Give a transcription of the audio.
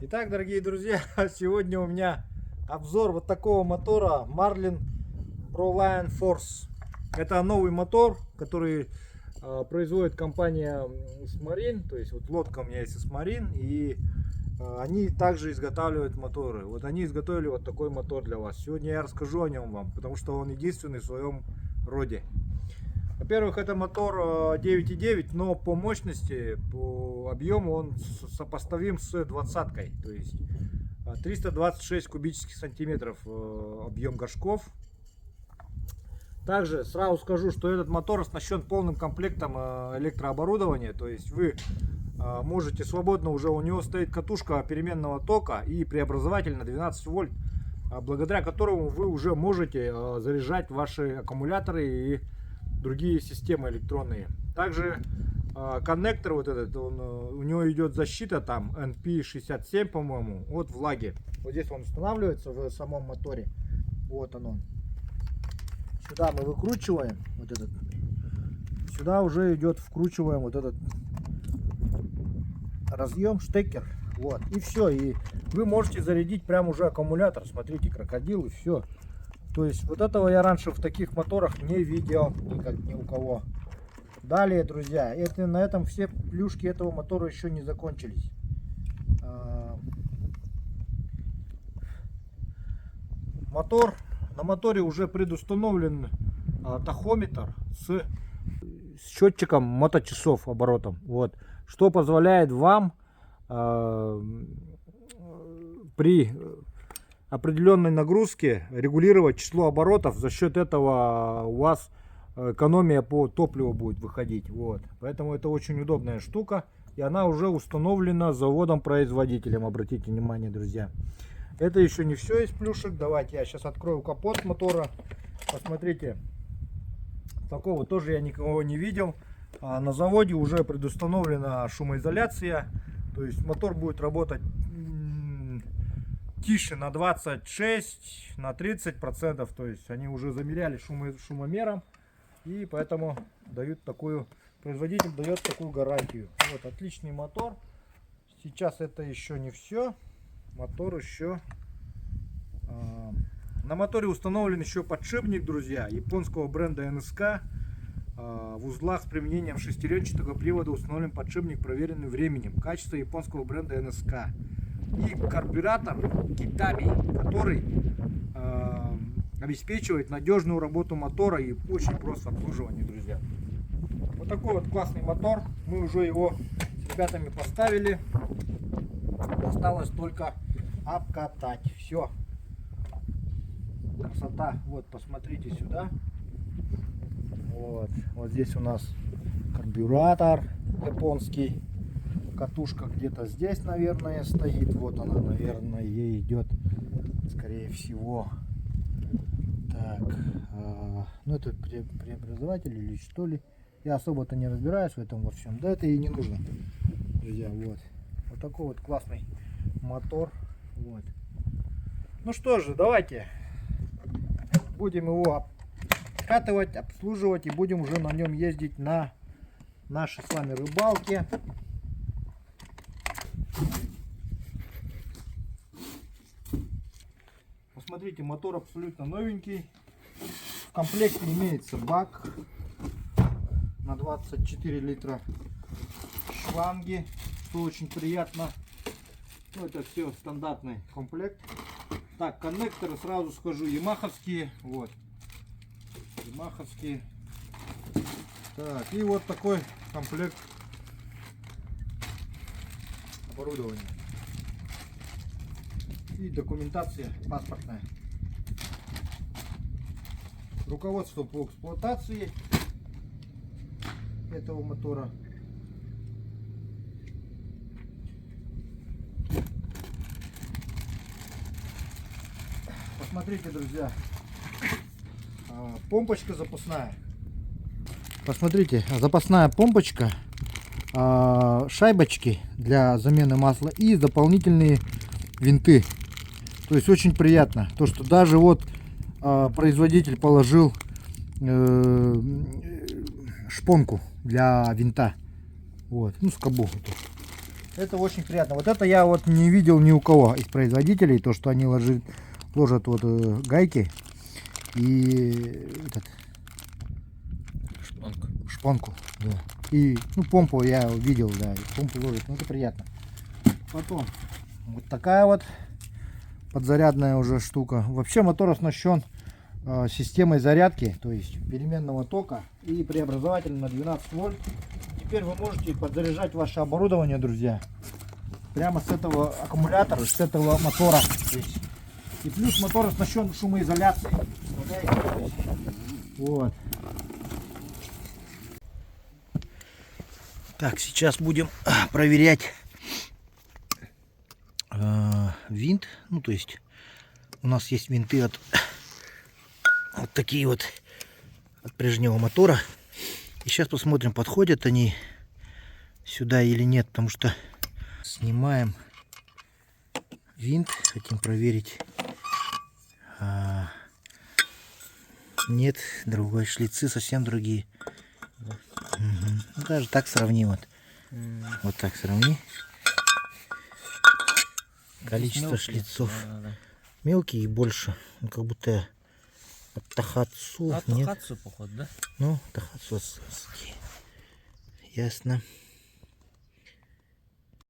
Итак, дорогие друзья, сегодня у меня обзор вот такого мотора Marlin ProLine Force. Это новый мотор, который производит компания Smarin. То есть вот лодка у меня есть Smarin, и они также изготавливают моторы. Вот они изготовили вот такой мотор для вас. Сегодня я расскажу о нем вам, потому что он единственный в своем роде. Во-первых, это мотор 9.9, но по мощности, по объему он сопоставим с 20-кой. То есть 326 кубических сантиметров объем горшков. Также сразу скажу, что этот мотор оснащен полным комплектом электрооборудования. То есть вы можете свободно, уже у него стоит катушка переменного тока и преобразователь на 12 вольт, благодаря которому вы уже можете заряжать ваши аккумуляторы и другие системы электронные. Также коннектор вот этот, у него идет защита там NP67, по-моему, от влаги. Вот здесь он устанавливается в самом моторе. Вот он. Сюда мы выкручиваем вот этот. Сюда уже идет, вкручиваем вот этот разъем, штекер. Вот. И все. И вы можете зарядить прям уже аккумулятор. Смотрите, крокодил и все. То есть вот этого я раньше в таких моторах не видел ни у кого. Далее, друзья, на этом все плюшки этого мотора еще не закончились. На моторе уже предустановлен тахометр с счетчиком моточасов оборотом. Вот, что позволяет вам при определенной нагрузке регулировать число оборотов. За счет этого у вас экономия по топливу будет выходить. Вот. Поэтому это очень удобная штука. И она уже установлена заводом-производителем. Обратите внимание, друзья. Это еще не все из плюшек. Давайте я сейчас открою капот мотора. Посмотрите. Такого тоже я никого не видел. На заводе уже предустановлена шумоизоляция. То есть мотор будет работать тише на 26, на 30%. То есть они уже замеряли шумомером. И поэтому производитель дает такую гарантию. Вот отличный мотор. Сейчас это еще не все. Мотор еще... На моторе установлен еще подшипник, друзья, японского бренда NSK. В узлах с применением шестеренчатого привода установлен подшипник, проверенный временем. Качество японского бренда NSK. И карбюратор Китами, который обеспечивает надежную работу мотора и очень просто обслуживание, друзья. Вот такой вот классный мотор. Мы уже его с ребятами поставили. Осталось только обкатать. Все. Красота. Вот, посмотрите сюда. Вот здесь у нас карбюратор японский. Катушка где-то здесь, наверное, стоит. Вот она, наверное, ей идет, скорее всего. Так, ну это преобразователь или что ли? Я особо-то не разбираюсь в этом во всем. Да это и не нужно, друзья. Вот такой вот классный мотор. Вот. Ну что же, давайте будем его обкатывать, обслуживать и будем уже на нем ездить на нашей с вами рыбалке. Посмотрите, мотор абсолютно новенький. В комплекте имеется бак на 24 литра, шланги, что очень приятно. Ну, это все стандартный комплект. Так, коннекторы сразу скажу, ямаховские. Вот, ямаховские. Так, и вот такой комплект оборудования. И документация паспортная. Руководство по эксплуатации этого мотора. Посмотрите, друзья, помпочка запасная. Посмотрите, запасная помпочка, шайбочки для замены масла и дополнительные винты. То есть очень приятно, то что даже вот производитель положил шпонку для винта. Вот, ну скобу. Это очень приятно. Вот это я вот не видел ни у кого из производителей, то что они ложат вот гайки и шпонку. Да. И ну, помпу я видел, да, и помпу ложат, ну это приятно. Потом вот такая вот подзарядная уже штука. Вообще мотор оснащен системой зарядки, то есть переменного тока и преобразователем на 12 вольт. Теперь вы можете подзаряжать ваше оборудование, друзья, прямо с этого аккумулятора, с этого мотора. И плюс мотор оснащен шумоизоляцией. Вот. Так, сейчас будем проверять винт. Ну, то есть у нас есть винты от вот такие вот от прежнего мотора. И сейчас посмотрим, подходят они сюда или нет, потому что снимаем винт, хотим проверить. Нет, другой, шлицы совсем другие. Угу. Даже так сравни вот. Вот так сравни. Количество шлицов. Да. Мелкие и больше. Ну, как будто от Тахатсу. От Тахатсу, походу, да? Ну, Тахатсу. Ясно.